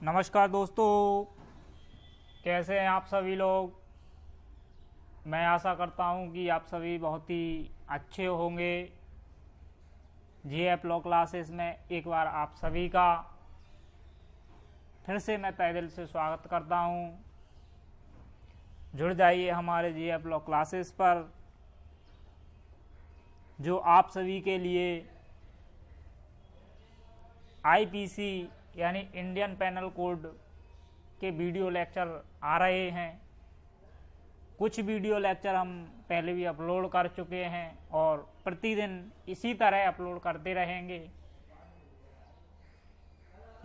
नमस्कार दोस्तों, कैसे हैं आप सभी लोग। मैं आशा करता हूं कि आप सभी बहुत ही अच्छे होंगे। जीएफ लॉ क्लासेस में एक बार आप सभी का फिर से मैं तहे दिल से स्वागत करता हूं। जुड़ जाइए हमारे जीएफ लॉ क्लासेस पर, जो आप सभी के लिए आईपीसी यानी इंडियन पेनल कोड के वीडियो लेक्चर आ रहे हैं। कुछ वीडियो लेक्चर हम पहले भी अपलोड कर चुके हैं और प्रतिदिन इसी तरह अपलोड करते रहेंगे।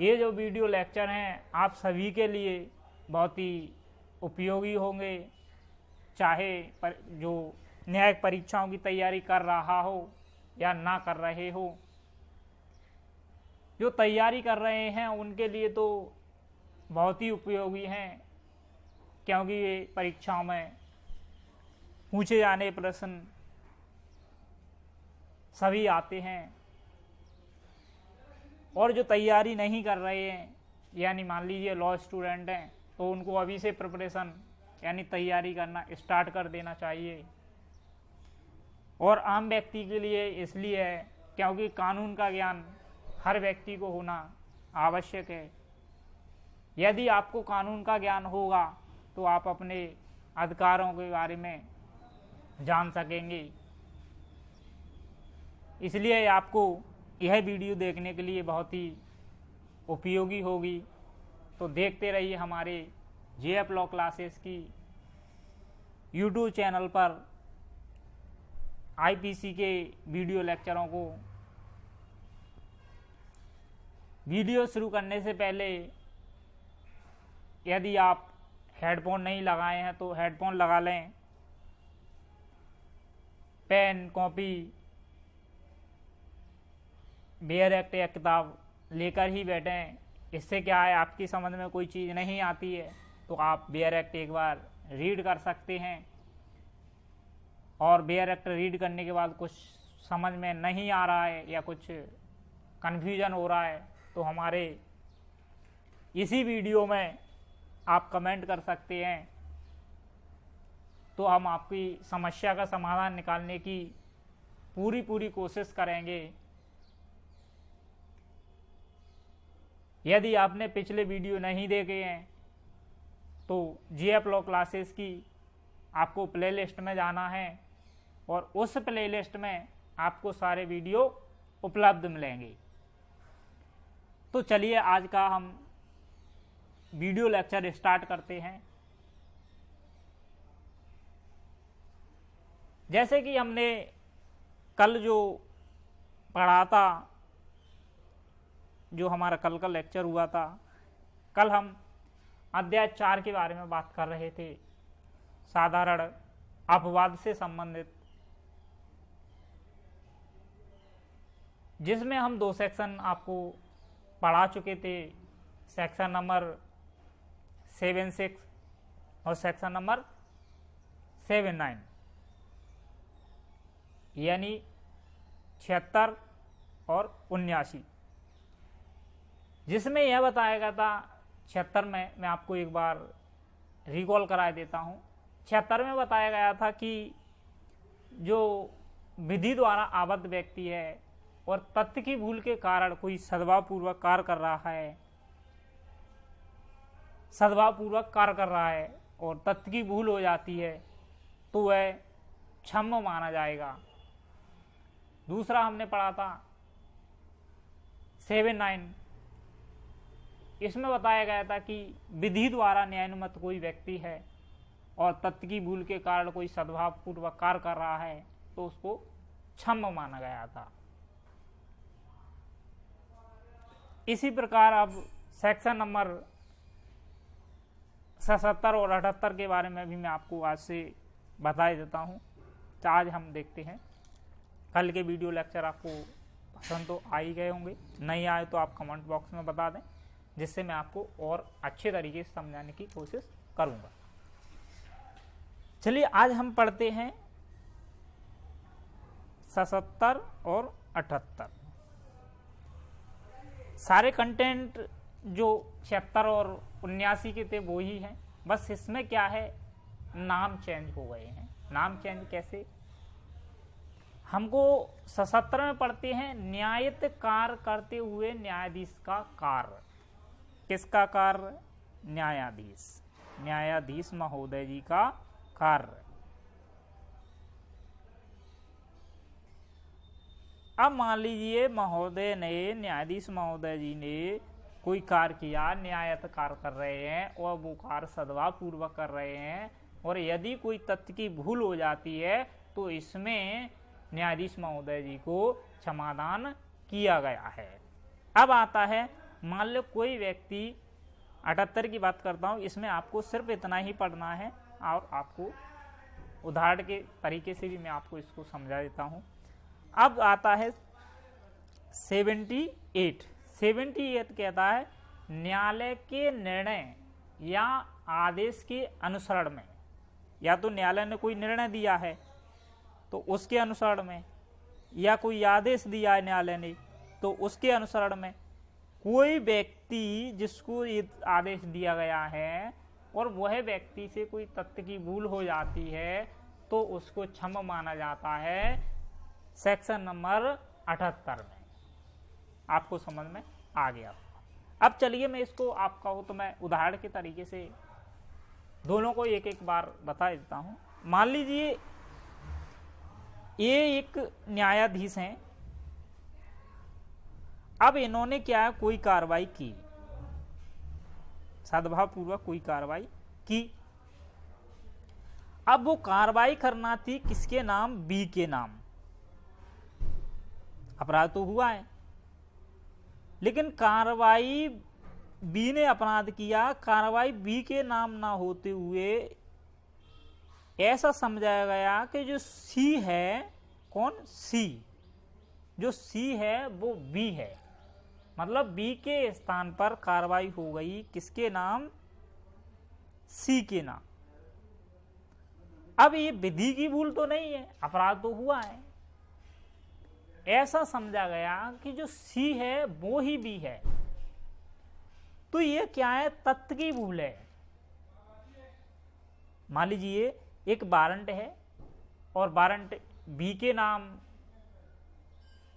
ये जो वीडियो लेक्चर हैं आप सभी के लिए बहुत ही उपयोगी होंगे, चाहे जो न्यायिक परीक्षाओं की तैयारी कर रहा हो या ना कर रहे हो। जो तैयारी कर रहे हैं उनके लिए तो बहुत ही उपयोगी हैं, क्योंकि ये परीक्षाओं में पूछे जाने प्रश्न सभी आते हैं। और जो तैयारी नहीं कर रहे हैं, यानी मान लीजिए लॉ स्टूडेंट हैं, तो उनको अभी से प्रिपरेशन यानी तैयारी करना स्टार्ट कर देना चाहिए। और आम व्यक्ति के लिए इसलिए है क्योंकि कानून का ज्ञान हर व्यक्ति को होना आवश्यक है। यदि आपको कानून का ज्ञान होगा तो आप अपने अधिकारों के बारे में जान सकेंगे। इसलिए आपको यह वीडियो देखने के लिए बहुत ही उपयोगी होगी। तो देखते रहिए हमारे जीएफ लॉ क्लासेस की यूट्यूब चैनल पर आईपीसी के वीडियो लेक्चरों को। वीडियो शुरू करने से पहले यदि आप हेडफोन नहीं लगाए हैं तो हेडफोन लगा लें, पेन कॉपी बेयर एक्ट या किताब लेकर ही बैठें। इससे क्या है, आपकी समझ में कोई चीज़ नहीं आती है तो आप बेयर एक्ट एक बार रीड कर सकते हैं। और बेयर एक्ट रीड करने के बाद कुछ समझ में नहीं आ रहा है या कुछ कन्फ्यूजन हो रहा है तो हमारे इसी वीडियो में आप कमेंट कर सकते हैं, तो हम आपकी समस्या का समाधान निकालने की पूरी कोशिश करेंगे। यदि आपने पिछले वीडियो नहीं देखे हैं तो जीएफ लॉ क्लासेस की आपको प्लेलिस्ट में जाना है और उस प्लेलिस्ट में आपको सारे वीडियो उपलब्ध मिलेंगे। तो चलिए आज का हम वीडियो लेक्चर स्टार्ट करते हैं। जैसे कि हमने कल जो पढ़ा था, जो हमारा कल का लेक्चर हुआ था, कल हम अध्याय 4 के बारे में बात कर रहे थे, साधारण अपवाद से संबंधित, जिसमें हम 2 सेक्शन आपको पढ़ा चुके थे। सेक्शन नंबर 7(6) और सेक्शन नंबर 7(9), यानी 76 और 79, जिसमें यह बताया गया था 76 में मैं आपको एक बार रिकॉल करा देता हूँ। 76 में बताया गया था कि जो विधि द्वारा आबद्ध व्यक्ति है और तथ्य की भूल के कारण कोई सद्भावपूर्वक कार्य कर रहा है और तथ्य की भूल हो जाती है तो वह क्षम्य माना जाएगा। दूसरा हमने पढ़ा था 7(9), इसमें बताया गया था कि विधि द्वारा न्यायानुमत कोई व्यक्ति है और तथ्य की भूल के कारण कोई सद्भावपूर्वक कार्य कर रहा है तो उसको क्षम्य माना गया था। इसी प्रकार अब सेक्शन नंबर 77 और 78 के बारे में भी मैं आपको आज से बता देता हूँ। तो आज हम देखते हैं। कल के वीडियो लेक्चर आपको पसंद तो आ ही गए होंगे, नहीं आए तो आप कमेंट बॉक्स में बता दें, जिससे मैं आपको और अच्छे तरीके से समझाने की कोशिश करूँगा। चलिए आज हम पढ़ते हैं 77 और 78। सारे कंटेंट जो 76 और 79 के थे वो ही हैं, बस इसमें क्या है, नाम चेंज हो गए हैं। नाम चेंज कैसे, हमको 77 में पढ़ते हैं न्यायित कार्य करते हुए न्यायाधीश का कार्य। किसका कार्य, न्यायाधीश, न्यायाधीश महोदय जी का कार्य। अब मान लीजिए महोदय ने, न्यायाधीश महोदय जी ने कोई कार्य किया, न्यायित कार्य कर रहे हैं और वो कार्य सद्भाव पूर्वक कर रहे हैं, और यदि कोई तथ्य की भूल हो जाती है तो इसमें न्यायाधीश महोदय जी को क्षमादान किया गया है। अब आता है, मान लो कोई व्यक्ति, 78 की बात करता हूं, इसमें आपको सिर्फ इतना ही पढ़ना है और आपको उदाहरण के तरीके से भी मैं आपको इसको समझा देता हूं। अब आता है 78। 78 कहता है न्यायालय के निर्णय या आदेश के अनुसरण में, या तो न्यायालय ने कोई निर्णय दिया है तो उसके अनुसरण में, या कोई आदेश दिया है न्यायालय ने तो उसके अनुसरण में, कोई व्यक्ति जिसको ये आदेश दिया गया है और वह व्यक्ति से कोई तथ्य की भूल हो जाती है तो उसको क्षमा माना जाता है, सेक्शन नंबर 78 में। आपको समझ में आ गया। अब चलिए मैं इसको, आपका हो तो मैं उदाहरण के तरीके से दोनों को एक एक बार बता देता हूं। मान लीजिए ये एक न्यायाधीश हैं, अब इन्होंने क्या, कोई कार्रवाई की, सद्भाव पूर्वक कोई कार्रवाई की। अब वो कार्रवाई करना थी किसके नाम, बी के नाम। अपराध तो हुआ है, लेकिन कार्रवाई बी ने अपराध किया, कार्रवाई बी के नाम ना होते हुए ऐसा समझाया गया कि जो सी है, कौन, सी, जो सी है वो बी है, मतलब बी के स्थान पर कार्रवाई हो गई किसके नाम, सी के नाम। अब ये विधि की भूल तो नहीं है, अपराध तो हुआ है, ऐसा समझा गया कि जो सी है वो ही बी है, तो ये क्या है, तथ्य की भूल है। मान लीजिए एक वारंट है और वारंट बी के नाम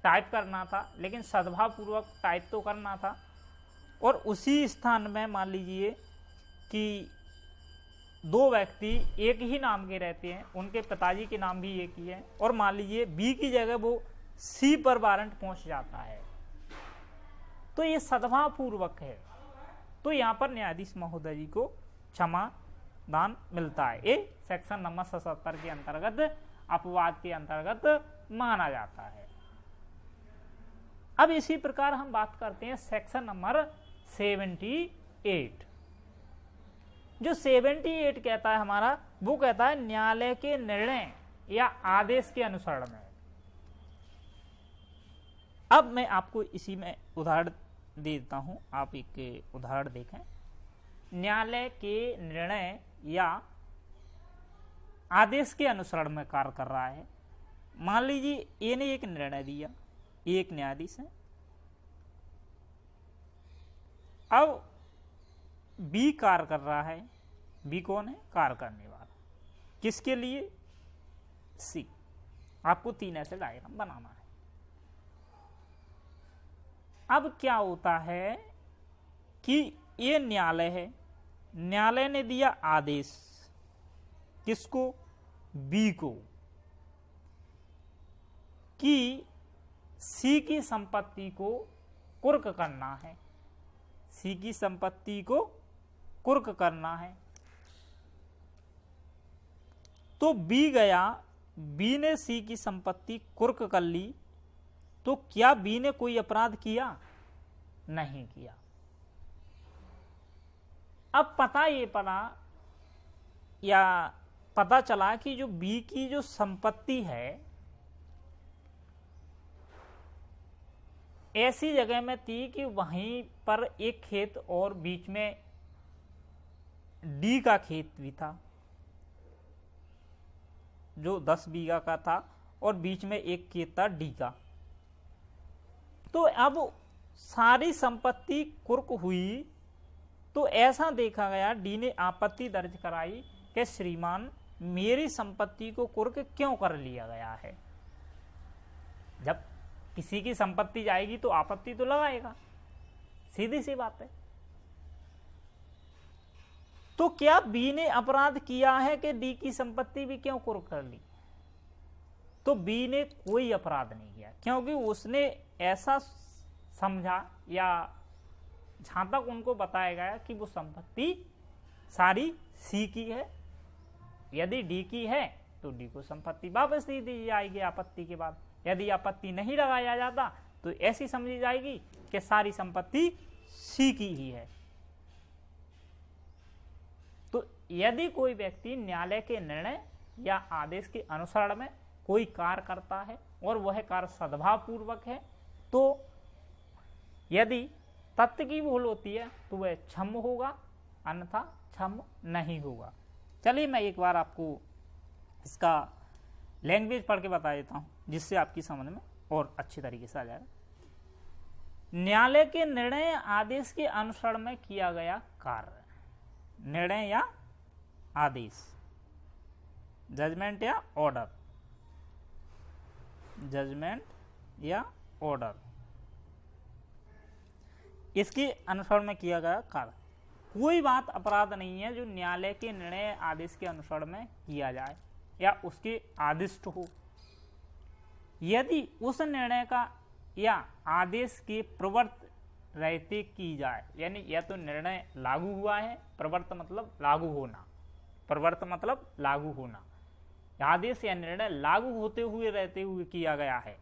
टाइप करना था, लेकिन सद्भाव पूर्वक टाइप तो करना था, और उसी स्थान में मान लीजिए कि दो व्यक्ति एक ही नाम के रहते हैं, उनके पिताजी के नाम भी एक ही है, और मान लीजिए बी की जगह वो सी पर वारंट पहुंच जाता है, तो ये सद्भाव पूर्वक है, तो यहां पर न्यायाधीश महोदय जी को क्षमा दान मिलता है। ये सेक्शन नंबर 77 के अंतर्गत, अपवाद के अंतर्गत माना जाता है। अब इसी प्रकार हम बात करते हैं सेक्शन नंबर 78। जो 78 कहता है हमारा, वो कहता है न्यायालय के निर्णय या आदेश के अनुसरण में। अब मैं आपको इसी में उदाहरण दे देता हूं, आप एक उदाहरण देखें। न्यायालय के निर्णय या आदेश के अनुसरण में कार्य कर रहा है। मान लीजिए ए ने एक निर्णय दिया, एक न्यायाधीश है, अब बी कार्य कर रहा है। बी कौन है, कार्य करने वाला, किसके लिए, सी। आपको 3 ऐसे डायग्राम बनाना है। अब क्या होता है कि ये न्यायालय है, न्यायालय ने दिया आदेश किसको, बी को, कि सी की संपत्ति को कुर्क करना है, सी की संपत्ति को कुर्क करना है। तो बी गया, बी ने सी की संपत्ति कुर्क कर ली, तो क्या बी ने कोई अपराध किया, नहीं किया। अब पता ये पड़ा या पता चला कि जो बी की जो संपत्ति है ऐसी जगह में थी कि वहीं पर एक खेत और बीच में डी का खेत भी था जो 10 बीघा का था, और बीच में एक खेत था डी का। तो अब सारी संपत्ति कुर्क हुई तो ऐसा देखा गया, डी ने आपत्ति दर्ज कराई कि श्रीमान मेरी संपत्ति को कुर्क क्यों कर लिया गया है। जब किसी की संपत्ति जाएगी तो आपत्ति तो लगाएगा, सीधी सी बात है। तो क्या बी ने अपराध किया है कि डी की संपत्ति भी क्यों कुर्क कर ली? तो बी ने कोई अपराध नहीं किया, क्योंकि उसने ऐसा समझा या जहां तक उनको बताया गया कि वो संपत्ति सारी सी की है। यदि डी की है तो डी को संपत्ति वापस दे दी जाएगी आपत्ति के बाद। यदि आपत्ति नहीं लगाया जाता तो ऐसी समझी जाएगी कि सारी संपत्ति सी की ही है। तो यदि कोई व्यक्ति न्यायालय के निर्णय या आदेश के अनुसरण में कोई कार्य करता है और वह कार्य सद्भाव पूर्वक है, तो यदि तथ्य की भूल होती है तो वह क्षम्य होगा, अन्यथा क्षम्य नहीं होगा। चलिए मैं एक बार आपको इसका लैंग्वेज पढ़ के बता देता हूं, जिससे आपकी समझ में और अच्छी तरीके से आ जाएगा। न्यायालय के निर्णय आदेश के अनुसरण में किया गया कार्य, निर्णय या आदेश, जजमेंट या ऑर्डर, जजमेंट या ऑर्डर, इसके अनुसरण में किया गया कार्य। कोई बात अपराध नहीं है जो न्यायालय के निर्णय आदेश के अनुसरण में किया जाए या उसके आदिष्ट हो। यदि उस निर्णय का या आदेश के प्रवर्त रहते की जाए, यानी या तो निर्णय लागू हुआ है, प्रवर्त मतलब लागू होना, प्रवर्त मतलब लागू होना, आदेश या निर्णय लागू होते हुए रहते हुए किया गया है,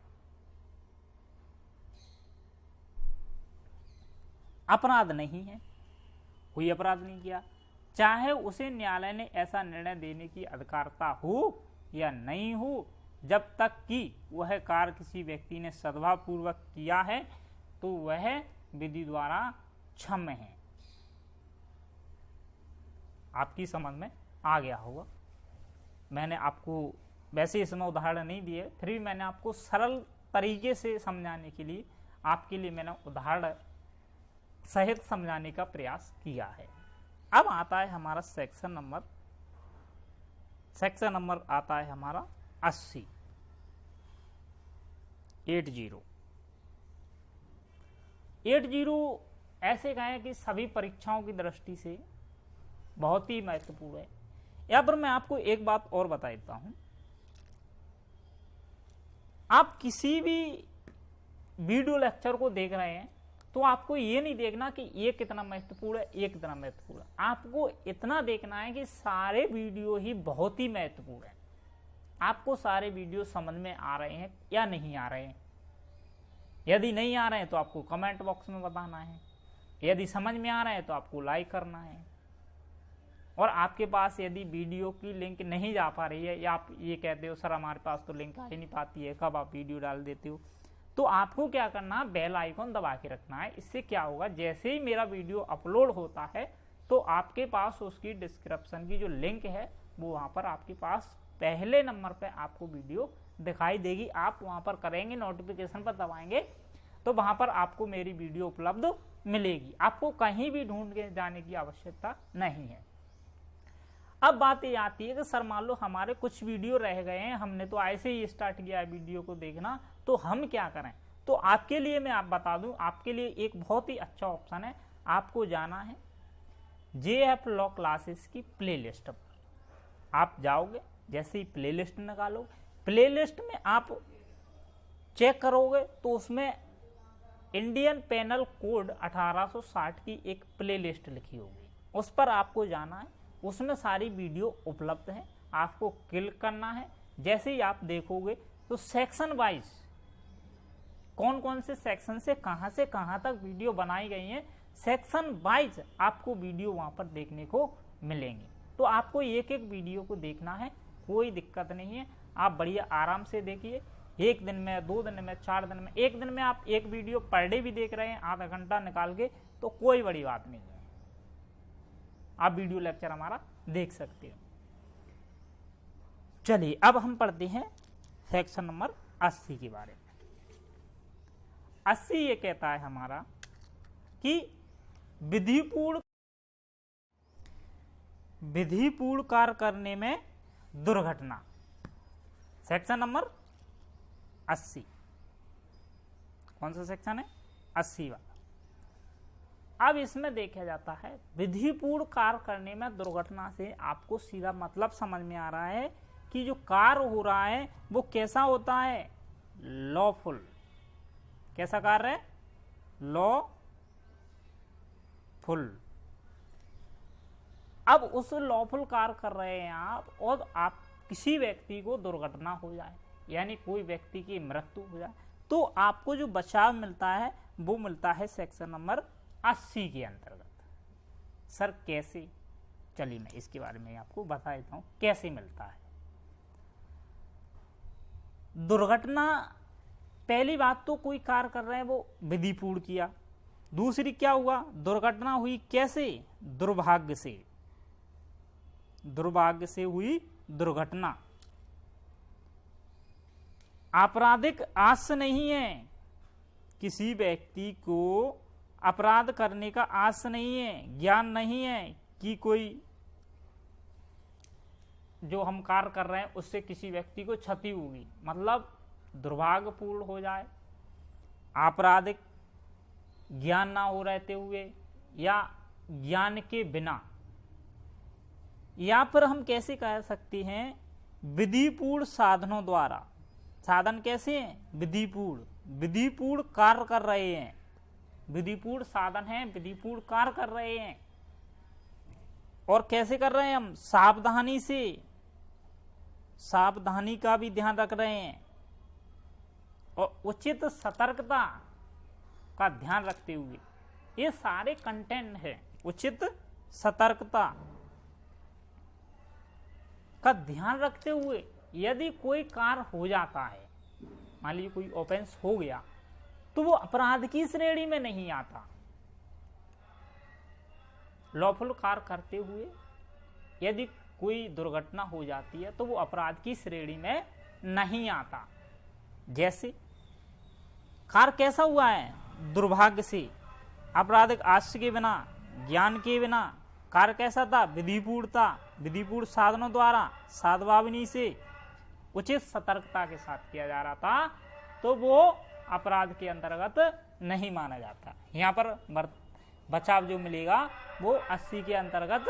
अपराध नहीं है, कोई अपराध नहीं किया। चाहे उसे न्यायालय ने ऐसा निर्णय देने की अधिकारता हो या नहीं हो, जब तक कि वह कार्य किसी व्यक्ति ने सद्भाव पूर्वक किया है तो वह विधि द्वारा क्षम्य है। आपकी समझ में आ गया होगा। मैंने आपको वैसे इसमें उदाहरण नहीं दिए, फिर भी मैंने आपको सरल तरीके से समझाने के लिए आपके लिए मैंने उदाहरण सहित समझाने का प्रयास किया है। अब आता है हमारा सेक्शन नंबर आता है हमारा 80 ऐसे कहें कि सभी परीक्षाओं की दृष्टि से बहुत ही महत्वपूर्ण है। यहाँ पर मैं आपको एक बात और बता देता हूं। आप किसी भी वीडियो लेक्चर को देख रहे हैं तो आपको ये नहीं देखना कि ये कितना महत्वपूर्ण है, ये कितना महत्वपूर्ण है। आपको इतना देखना है कि सारे वीडियो ही बहुत ही महत्वपूर्ण है। आपको सारे वीडियो समझ में आ रहे हैं या नहीं आ रहे हैं। यदि नहीं आ रहे हैं तो आपको कमेंट बॉक्स में बताना है, यदि समझ में आ रहे हैं तो आपको लाइक करना है। और आपके पास यदि वीडियो की लिंक नहीं जा पा रही है या आप ये कहते हो सर हमारे पास तो लिंक आ ही नहीं पाती है, कब आप वीडियो डाल देते हो, तो आपको क्या करना, बेल आइकॉन दबा के रखना है। इससे क्या होगा, जैसे ही मेरा वीडियो अपलोड होता है तो आपके पास उसकी डिस्क्रिप्शन की जो लिंक है वो वहां पर आपके पास पहले नंबर पे आपको वीडियो दिखाई देगी। आप वहां पर करेंगे, नोटिफिकेशन पर दबाएंगे तो वहां पर आपको मेरी वीडियो उपलब्ध मिलेगी। आपको कहीं भी ढूंढ के जाने की आवश्यकता नहीं है। अब बात ये आती है कि सर मान लो हमारे कुछ वीडियो रह गए हैं, हमने तो ऐसे ही स्टार्ट किया है वीडियो को देखना, तो हम क्या करें। तो आपके लिए मैं आप बता दूं, आपके लिए एक बहुत ही अच्छा ऑप्शन है। आपको जाना है JF लॉ क्लासेस की प्लेलिस्ट पर। आप जाओगे, जैसे ही प्लेलिस्ट निकालो, प्लेलिस्ट में आप चेक करोगे तो उसमें इंडियन पेनल कोड 1860 की एक प्लेलिस्ट लिखी होगी। उस पर आपको जाना है, उसमें सारी वीडियो उपलब्ध है। आपको क्लिक करना है। जैसे ही आप देखोगे तो सेक्शन वाइज कौन कौन से सेक्शन से कहां तक वीडियो बनाई गई है, सेक्शन वाइज आपको वीडियो वहां पर देखने को मिलेंगे। तो आपको एक एक वीडियो को देखना है, कोई दिक्कत नहीं है। आप बढ़िया आराम से देखिए, 1 दिन में, 2 दिन में, 4 दिन में, 1 दिन में आप एक वीडियो पर डे भी देख रहे हैं आधा घंटा निकाल के, तो कोई बड़ी बात नहीं है। आप वीडियो लेक्चर हमारा देख सकते हो। चलिए अब हम पढ़ते हैं सेक्शन नंबर 80 के बारे में। 80 ये कहता है हमारा कि विधिपूर्ण कार्य करने में दुर्घटना, सेक्शन नंबर 80। कौन सा सेक्शन है? 80 वाला। अब इसमें देखा जाता है विधिपूर्ण कार्य करने में दुर्घटना से आपको सीधा मतलब समझ में आ रहा है कि जो कार्य हो रहा है वो कैसा होता है? लॉफुल। कैसा कार्य है? लॉफुल। अब उस लॉफुल कार्य कर रहे हैं आप, और आप किसी व्यक्ति को दुर्घटना हो जाए, यानी कोई व्यक्ति की मृत्यु हो जाए, तो आपको जो बचाव मिलता है वो मिलता है सेक्शन नंबर 80 के अंतर्गत। सर कैसे? चलिए मैं इसके बारे में आपको बता देता हूं कैसे मिलता है। दुर्घटना, पहली बात तो कोई कार्य कर रहे हैं वो विधिपूर्ण किया। दूसरी क्या हुआ? दुर्घटना हुई कैसे? दुर्भाग्य से। दुर्भाग्य से हुई दुर्घटना। आपराधिक आश नहीं है, किसी व्यक्ति को अपराध करने का आश नहीं है, ज्ञान नहीं है कि कोई जो हम कार्य कर रहे हैं उससे किसी व्यक्ति को क्षति होगी, मतलब दुर्भाग्यपूर्ण हो जाए, आपराधिक ज्ञान ना हो रहते हुए या ज्ञान के बिना, या फिर हम कैसे कह सकते हैं विधिपूर्ण साधनों द्वारा। साधन कैसे हैं? विधिपूर्ण। विधिपूर्ण कार्य कर रहे हैं, विधिपूर्ण साधन है, विधिपूर्ण कार्य कर रहे हैं। और कैसे कर रहे हैं हम? सावधानी से, सावधानी का भी ध्यान रख रहे हैं और उचित सतर्कता का ध्यान रखते हुए। ये सारे कंटेंट है। उचित सतर्कता का ध्यान रखते हुए यदि कोई कार्य हो जाता है, मान लीजिए कोई ऑफेंस हो गया, तो वो अपराध की श्रेणी में नहीं आता। लॉफुल कार्य करते हुए यदि कोई दुर्घटना हो जाती है तो वो अपराध की श्रेणी में नहीं आता। जैसे कार्य कैसा हुआ है? दुर्भाग्य से, आपराधिक आशय के बिना, ज्ञान के बिना। कार्य कैसा था? विधिपूर्ण था, विधिपूर्ण साधनों द्वारा, सद्भावनी से, उचित सतर्कता के साथ किया जा रहा था, तो वो अपराध के अंतर्गत नहीं माना जाता। यहाँ पर बचाव जो मिलेगा वो 80 के अंतर्गत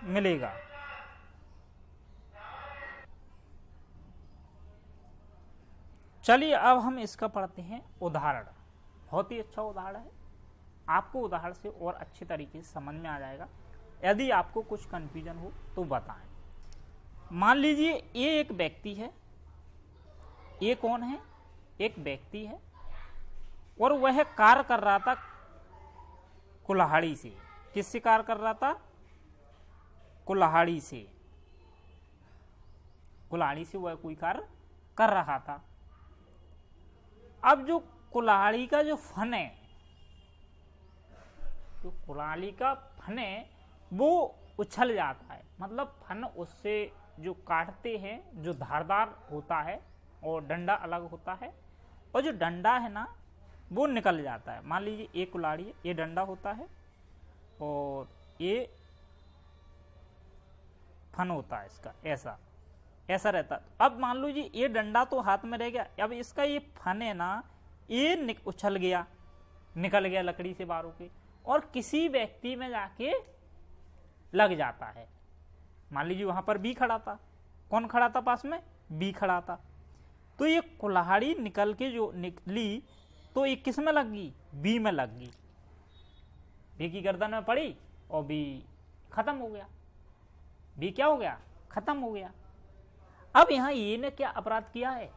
मिलेगा। चलिए अब हम इसका पढ़ते हैं उदाहरण। बहुत ही अच्छा उदाहरण है, आपको उदाहरण से और अच्छे तरीके से समझ में आ जाएगा। यदि आपको कुछ कंफ्यूजन हो तो बताएं। मान लीजिए ये एक व्यक्ति है। ये कौन है? एक व्यक्ति है और वह कार्य कर रहा था कुल्हाड़ी से। किससे कार्य कर रहा था? कुल्हाड़ी से। कुल्हाड़ी से वह कोई कार्य कर रहा था। अब जो कुल्हाड़ी का जो फन है, जो कुल्हाड़ी का फन है वो उछल जाता है, मतलब फन उससे जो काटते हैं जो धारदार होता है और डंडा अलग होता है, और जो डंडा है ना वो निकल जाता है। मान लीजिए एक कुल्हाड़ी है, ये डंडा होता है और ये फन होता है इसका, ऐसा ऐसा रहता है। अब मान लीजिए ये डंडा तो हाथ में रह गया, अब इसका ये फन है ना ये उछल गया, निकल गया लकड़ी से बाहर के, और किसी व्यक्ति में जाके लग जाता है। मान लीजिए वहां पर बी खड़ा था। कौन खड़ा था पास में? बी खड़ा था। तो ये कुल्हाड़ी निकल के जो निकली तो ये किस में लग गई? बी में लग गई। बी की गर्दन में पड़ी और बी खत्म हो गया। बी क्या हो गया? खत्म हो गया। अब यहां ये ने क्या अपराध किया है?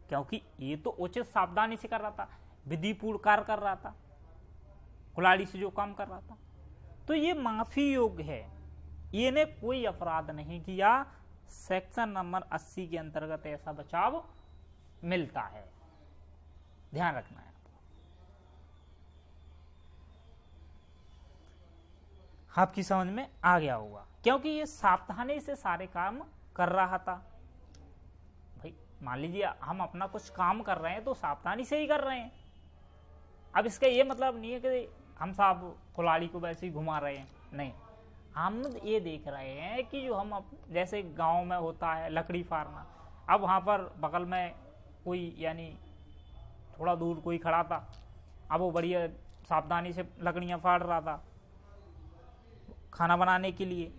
क्योंकि ये तो उचित सावधानी से कर रहा था, विधिपूर्ण कार्य कर रहा था, कुल्हाड़ी से जो काम कर रहा था, तो ये माफी योग्य है। ये ने कोई अपराध नहीं किया। सेक्शन नंबर 80 के अंतर्गत ऐसा बचाव मिलता है। ध्यान रखना है आपकी समझ में आ गया होगा, क्योंकि ये सावधानी से सारे काम कर रहा था। भाई मान लीजिए हम अपना कुछ काम कर रहे हैं तो सावधानी से ही कर रहे हैं। अब इसका ये मतलब नहीं है कि हम साहब कुल्हाड़ी को वैसे ही घुमा रहे हैं, नहीं, हम ये देख रहे हैं कि जो हम जैसे गांव में होता है लकड़ी फाड़ना, अब वहाँ पर बगल में कोई यानी थोड़ा दूर कोई खड़ा था, अब वो बढ़िया सावधानी से लकड़ियाँ फाड़ रहा था खाना बनाने के लिए।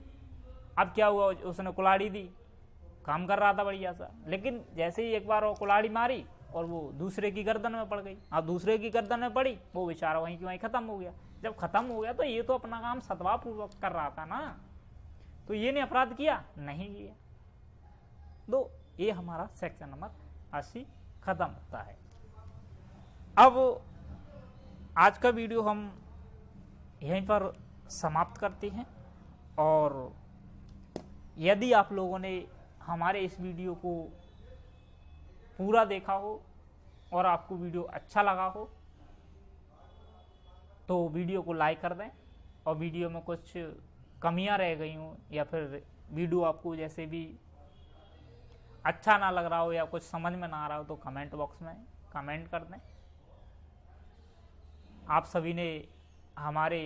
अब क्या हुआ, उसने कुल्हाड़ी दी, काम कर रहा था बढ़िया सा, लेकिन जैसे ही एक बार वो कुल्हाड़ी मारी और वो दूसरे की गर्दन में पड़ गई। अब दूसरे की गर्दन में पड़ी, वो बेचारा वहीं की वहीं खत्म हो गया। जब खत्म हो गया तो ये तो अपना काम सद्भावपूर्वक कर रहा था ना, तो ये ने अपराध किया नहीं किया। तो ये हमारा सेक्शन नंबर 80 खत्म होता है। अब आज का वीडियो हम यहीं पर समाप्त करते हैं, और यदि आप लोगों ने हमारे इस वीडियो को पूरा देखा हो और आपको वीडियो अच्छा लगा हो तो वीडियो को लाइक कर दें, और वीडियो में कुछ कमियां रह गई हों या फिर वीडियो आपको जैसे भी अच्छा ना लग रहा हो या कुछ समझ में ना आ रहा हो तो कमेंट बॉक्स में कमेंट कर दें। आप सभी ने हमारे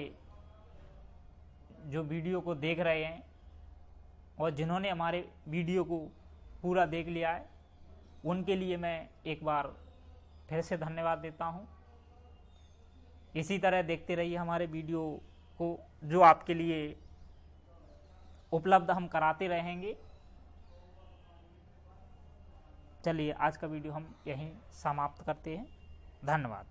जो वीडियो को देख रहे हैं और जिन्होंने हमारे वीडियो को पूरा देख लिया है, उनके लिए मैं एक बार फिर से धन्यवाद देता हूं। इसी तरह देखते रहिए हमारे वीडियो को, जो आपके लिए उपलब्ध हम कराते रहेंगे। चलिए आज का वीडियो हम यहीं समाप्त करते हैं। धन्यवाद।